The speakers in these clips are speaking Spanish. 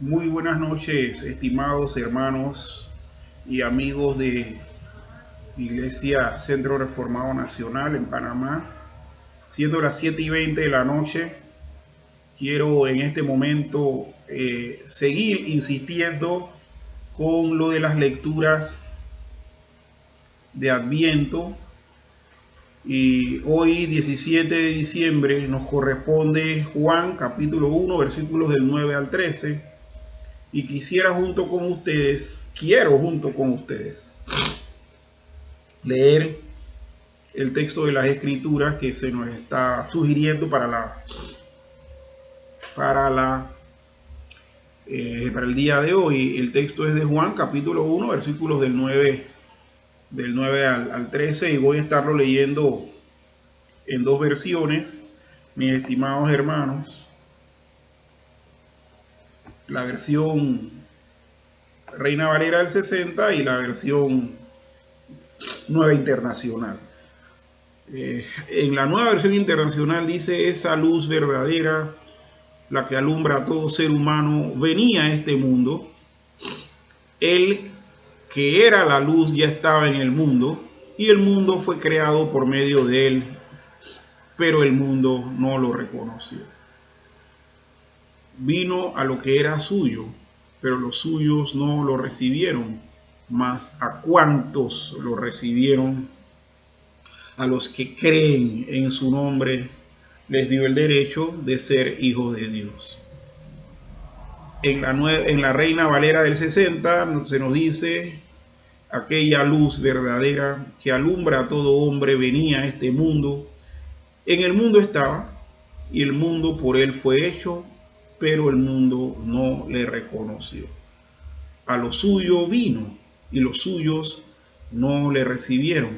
Muy buenas noches, estimados hermanos y amigos de Iglesia Centro Reformado Nacional en Panamá. Siendo las 7:20 de la noche, quiero en este momento seguir insistiendo con lo de las lecturas de Adviento. Y hoy, 17 de diciembre, nos corresponde Juan capítulo 1, versículos del 9 al 13. Y quiero junto con ustedes leer el texto de las escrituras que se nos está sugiriendo para el día de hoy. El texto es de Juan capítulo 1, versículos del 9 al 13, y voy a estarlo leyendo en dos versiones, mis estimados hermanos. La versión Reina Valera del 60 y la versión Nueva Internacional. En la Nueva Versión Internacional dice: esa luz verdadera, la que alumbra a todo ser humano, venía a este mundo. Él, que era la luz, ya estaba en el mundo, y el mundo fue creado por medio de él, pero el mundo no lo reconoció. Vino a lo que era suyo, pero los suyos no lo recibieron. Mas a cuantos lo recibieron, a los que creen en su nombre, les dio el derecho de ser hijos de Dios. En la Reina Valera del 60 se nos dice: aquella luz verdadera que alumbra a todo hombre venía a este mundo. En el mundo estaba, y el mundo por él fue hecho, pero el mundo no le reconoció. A lo suyo vino, y los suyos no le recibieron.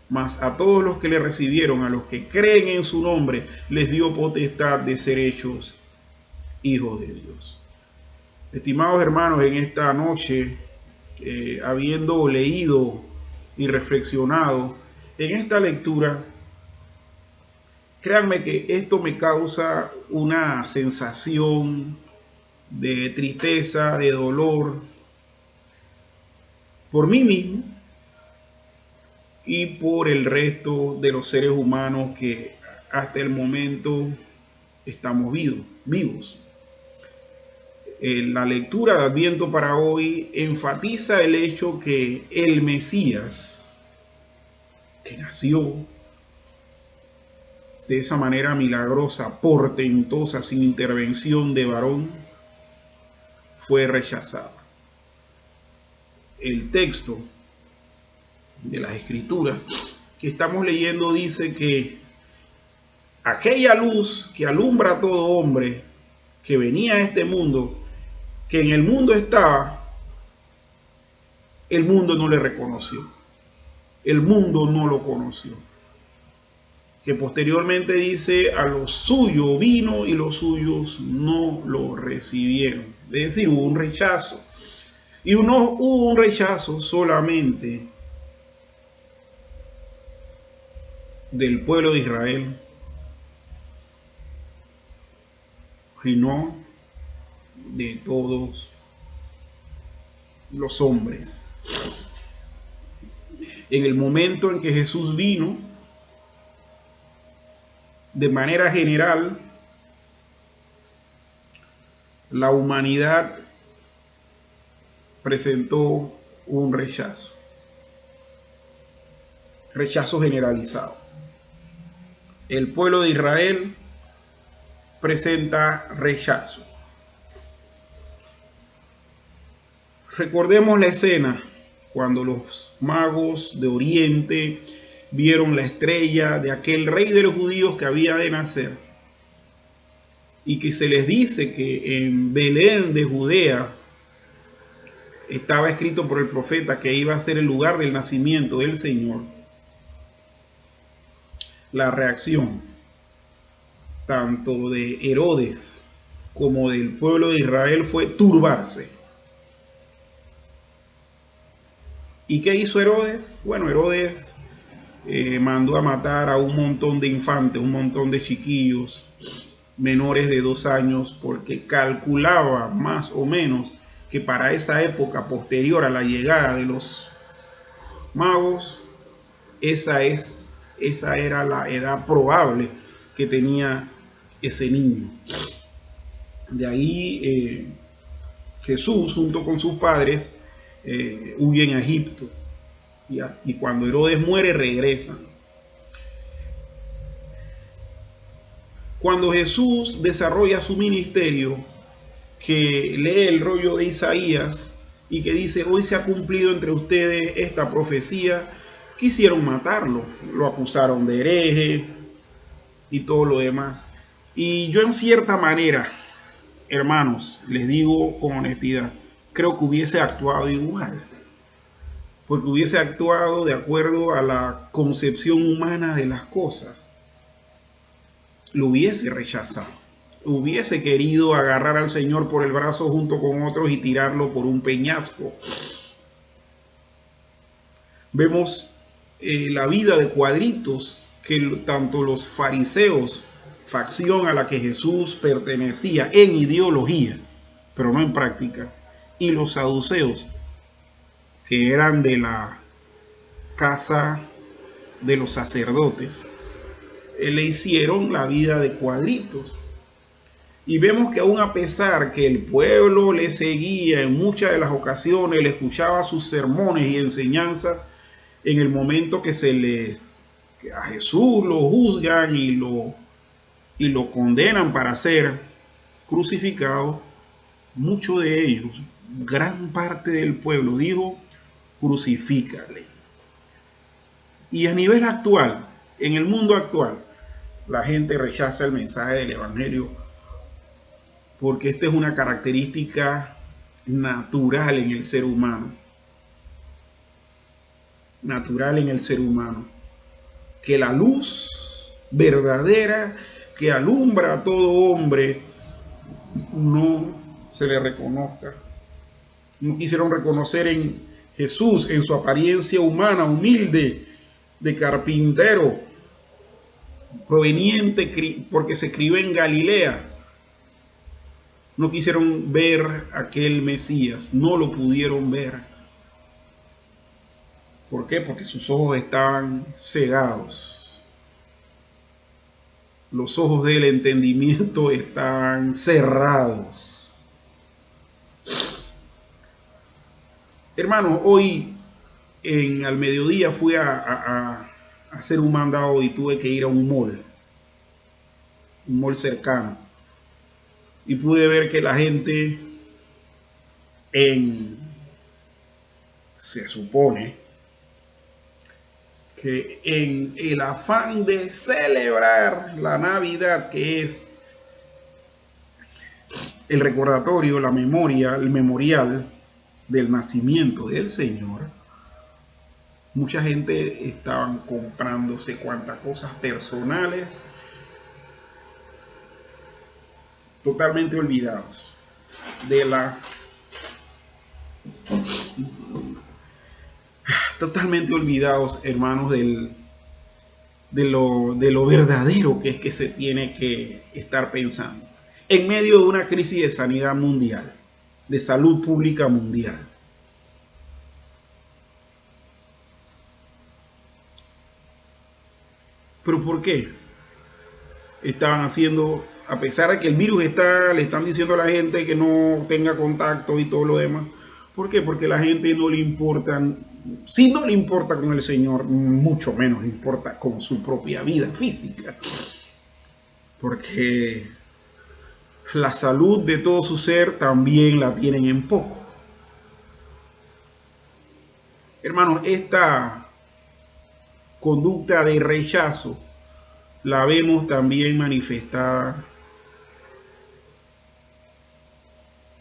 Mas a todos los que le recibieron, a los que creen en su nombre, les dio potestad de ser hechos hijos de Dios. Estimados hermanos, en esta noche, habiendo leído y reflexionado en esta lectura, créanme que esto me causa una sensación de tristeza, de dolor, por mí mismo y por el resto de los seres humanos que hasta el momento estamos vivos. La lectura de Adviento para hoy enfatiza el hecho que el Mesías, que nació de esa manera milagrosa, portentosa, sin intervención de varón, fue rechazado. El texto de las escrituras que estamos leyendo dice que aquella luz que alumbra a todo hombre que venía a este mundo, que en el mundo estaba, el mundo no le reconoció, el mundo no lo conoció. Que posteriormente dice: a los suyos vino y los suyos no lo recibieron. Es decir, hubo un rechazo. Y no hubo un rechazo solamente del pueblo de Israel, sino de todos los hombres. En el momento en que Jesús vino, de manera general, la humanidad presentó un rechazo generalizado. El pueblo de Israel presenta rechazo. Recordemos la escena cuando los magos de Oriente vieron la estrella de aquel rey de los judíos que había de nacer, y que se les dice que en Belén de Judea estaba escrito por el profeta que iba a ser el lugar del nacimiento del Señor. La reacción tanto de Herodes como del pueblo de Israel fue turbarse. ¿Y qué hizo Herodes? Bueno, Herodes mandó a matar a un montón de infantes, un montón de chiquillos, menores de 2 años, porque calculaba más o menos que para esa época posterior a la llegada de los magos, esa era la edad probable que tenía ese niño. De ahí Jesús, junto con sus padres, huyen a Egipto. Y cuando Herodes muere, regresan. Cuando Jesús desarrolla su ministerio, que lee el rollo de Isaías y que dice: hoy se ha cumplido entre ustedes esta profecía, quisieron matarlo, lo acusaron de hereje y todo lo demás. Y yo, en cierta manera, hermanos, les digo con honestidad, creo que hubiese actuado igual, porque hubiese actuado de acuerdo a la concepción humana de las cosas. Lo hubiese rechazado, hubiese querido agarrar al Señor por el brazo junto con otros y tirarlo por un peñasco. Vemos la vida de cuadritos que tanto los fariseos, facción a la que Jesús pertenecía en ideología, pero no en práctica, y los saduceos, que eran de la casa de los sacerdotes, le hicieron la vida de cuadritos. Y vemos que aún a pesar que el pueblo le seguía en muchas de las ocasiones, le escuchaba sus sermones y enseñanzas, en el momento que a Jesús lo juzgan y lo condenan para ser crucificado, muchos de ellos, gran parte del pueblo, dijo: crucifícale. Y a nivel actual, en el mundo actual, la gente rechaza el mensaje del evangelio porque esta es una característica natural en el ser humano. Natural en el ser humano. Que la luz verdadera que alumbra a todo hombre no se le reconozca. No quisieron reconocer en Jesús, en su apariencia humana, humilde, de carpintero, proveniente, porque se crió en Galilea. No quisieron ver aquel Mesías, no lo pudieron ver. ¿Por qué? Porque sus ojos estaban cegados. Los ojos del entendimiento estaban cerrados. Hermanos, hoy al mediodía fui a hacer un mandado y tuve que ir a un mall cercano. Y pude ver que la gente, se supone que en el afán de celebrar la Navidad, que es el recordatorio, la memoria, el memorial del nacimiento del Señor, mucha gente estaban comprándose cuantas cosas personales, totalmente olvidados de totalmente olvidados, hermanos, de lo verdadero que es que se tiene que estar pensando en medio de una crisis de sanidad mundial, de salud pública mundial. ¿Pero por qué estaban haciendo, a pesar de que el virus le están diciendo a la gente que no tenga contacto y todo lo demás? ¿Por qué? Porque a la gente no le importa, si no le importa con el Señor, mucho menos le importa con su propia vida física. Porque la salud de todo su ser también la tienen en poco. Hermanos, esta conducta de rechazo la vemos también manifestada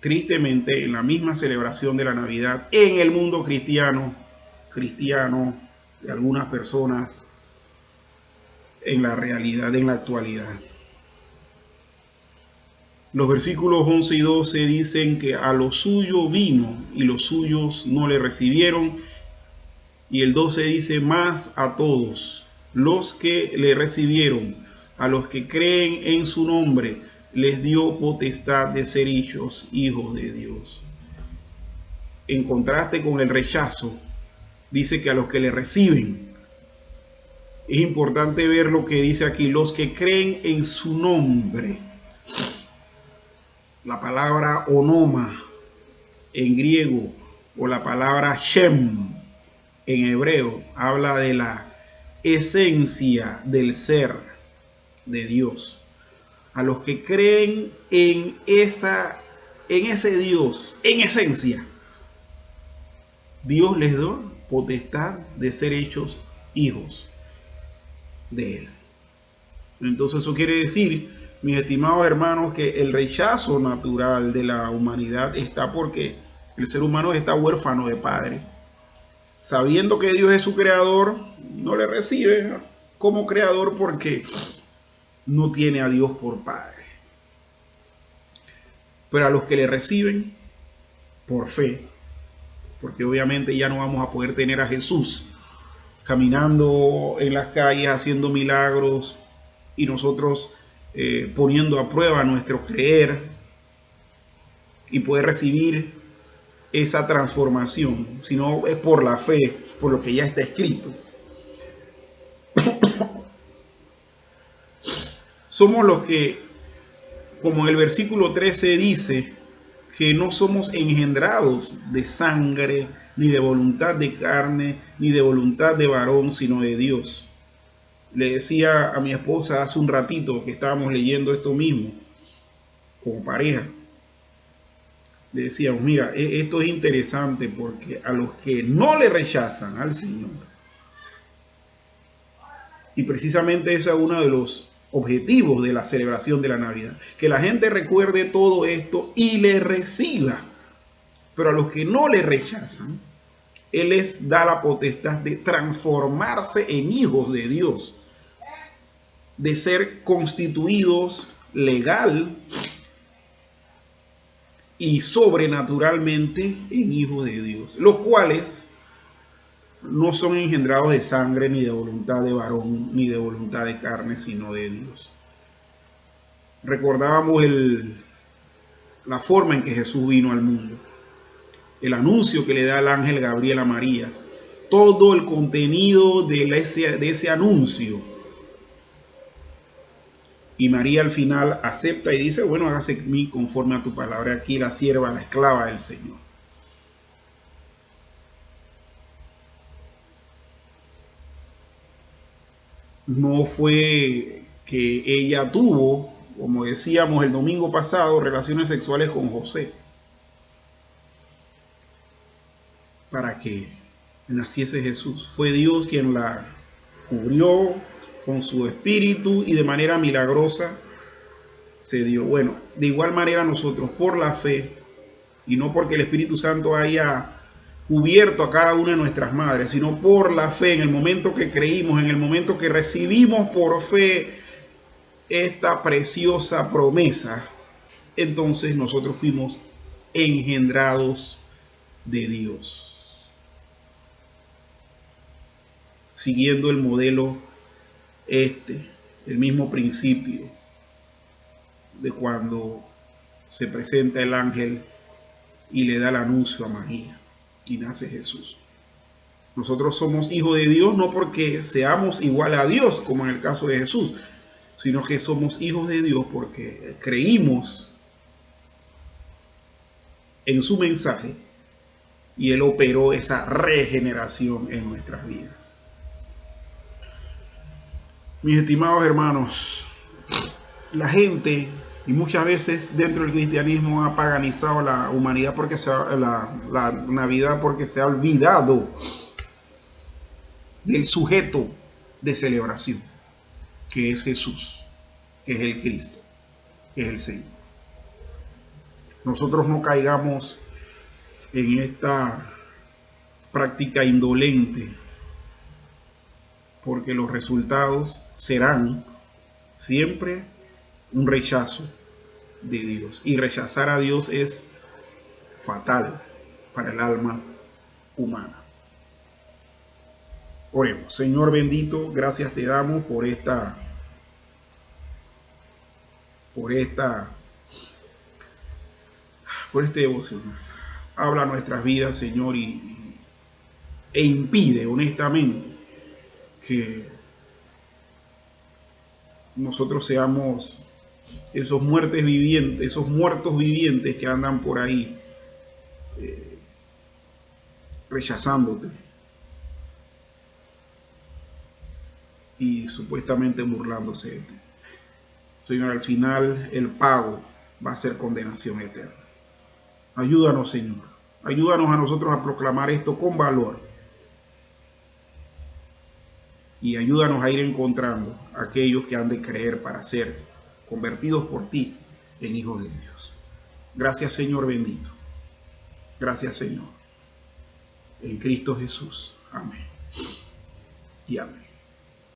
tristemente en la misma celebración de la Navidad en el mundo cristiano de algunas personas en la realidad, en la actualidad. Los versículos 11 y 12 dicen que a lo suyo vino y los suyos no le recibieron. Y el 12 dice: más a todos los que le recibieron, a los que creen en su nombre, les dio potestad de ser hechos hijos de Dios. En contraste con el rechazo, dice que a los que le reciben. Es importante ver lo que dice aquí, los que creen en su nombre. La palabra onoma en griego o la palabra Shem en hebreo habla de la esencia del ser de Dios. A los que creen en ese Dios, en esencia, Dios les da potestad de ser hechos hijos de Él. Entonces eso quiere decir, mis estimados hermanos, que el rechazo natural de la humanidad está porque el ser humano está huérfano de padre. Sabiendo que Dios es su creador, no le recibe como creador porque no tiene a Dios por padre. Pero a los que le reciben por fe, porque obviamente ya no vamos a poder tener a Jesús caminando en las calles haciendo milagros y nosotros poniendo a prueba nuestro creer y poder recibir esa transformación, sino es por la fe, por lo que ya está escrito. Somos los que, como en el versículo 13 dice, que no somos engendrados de sangre, ni de voluntad de carne, ni de voluntad de varón, sino de Dios. Le decía a mi esposa hace un ratito que estábamos leyendo esto mismo, como pareja. Le decíamos, mira, esto es interesante porque a los que no le rechazan al Señor, y precisamente ese es uno de los objetivos de la celebración de la Navidad, que la gente recuerde todo esto y le reciba. Pero a los que no le rechazan, Él les da la potestad de transformarse en hijos de Dios, de ser constituidos legal y sobrenaturalmente en hijos de Dios, los cuales no son engendrados de sangre, ni de voluntad de varón, ni de voluntad de carne, sino de Dios. Recordábamos la forma en que Jesús vino al mundo, el anuncio que le da el ángel Gabriel a María, todo el contenido de ese anuncio. Y María al final acepta y dice, bueno, hágase en mí conforme a tu palabra. Aquí la sierva, la esclava del Señor. No fue que ella tuvo, como decíamos el domingo pasado, relaciones sexuales con José para que naciese Jesús. Fue Dios quien la cubrió con su espíritu y de manera milagrosa se dio. Bueno, de igual manera nosotros por la fe, y no porque el Espíritu Santo haya cubierto a cada una de nuestras madres, sino por la fe, en el momento que creímos, en el momento que recibimos por fe esta preciosa promesa, entonces nosotros fuimos engendrados de Dios, siguiendo el modelo el mismo principio de cuando se presenta el ángel y le da el anuncio a María y nace Jesús. Nosotros somos hijos de Dios no porque seamos igual a Dios, como en el caso de Jesús, sino que somos hijos de Dios porque creímos en su mensaje y Él operó esa regeneración en nuestras vidas. Mis estimados hermanos, la gente, y muchas veces dentro del cristianismo, ha paganizado la humanidad porque la Navidad porque se ha olvidado del sujeto de celebración, que es Jesús, que es el Cristo, que es el Señor. Nosotros no caigamos en esta práctica indolente, porque los resultados serán siempre un rechazo de Dios. Y rechazar a Dios es fatal para el alma humana. Oremos. Señor bendito, gracias te damos por esta por por este devocional. Habla nuestras vidas, Señor, e impide honestamente que nosotros seamos esos muertos vivientes que andan por ahí rechazándote y supuestamente burlándose de ti. Señor, al final el pago va a ser condenación eterna. Ayúdanos, Señor. Ayúdanos a nosotros a proclamar esto con valor. Y ayúdanos a ir encontrando a aquellos que han de creer para ser convertidos por ti en hijos de Dios. Gracias, Señor bendito. Gracias, Señor. En Cristo Jesús. Amén. Y amén.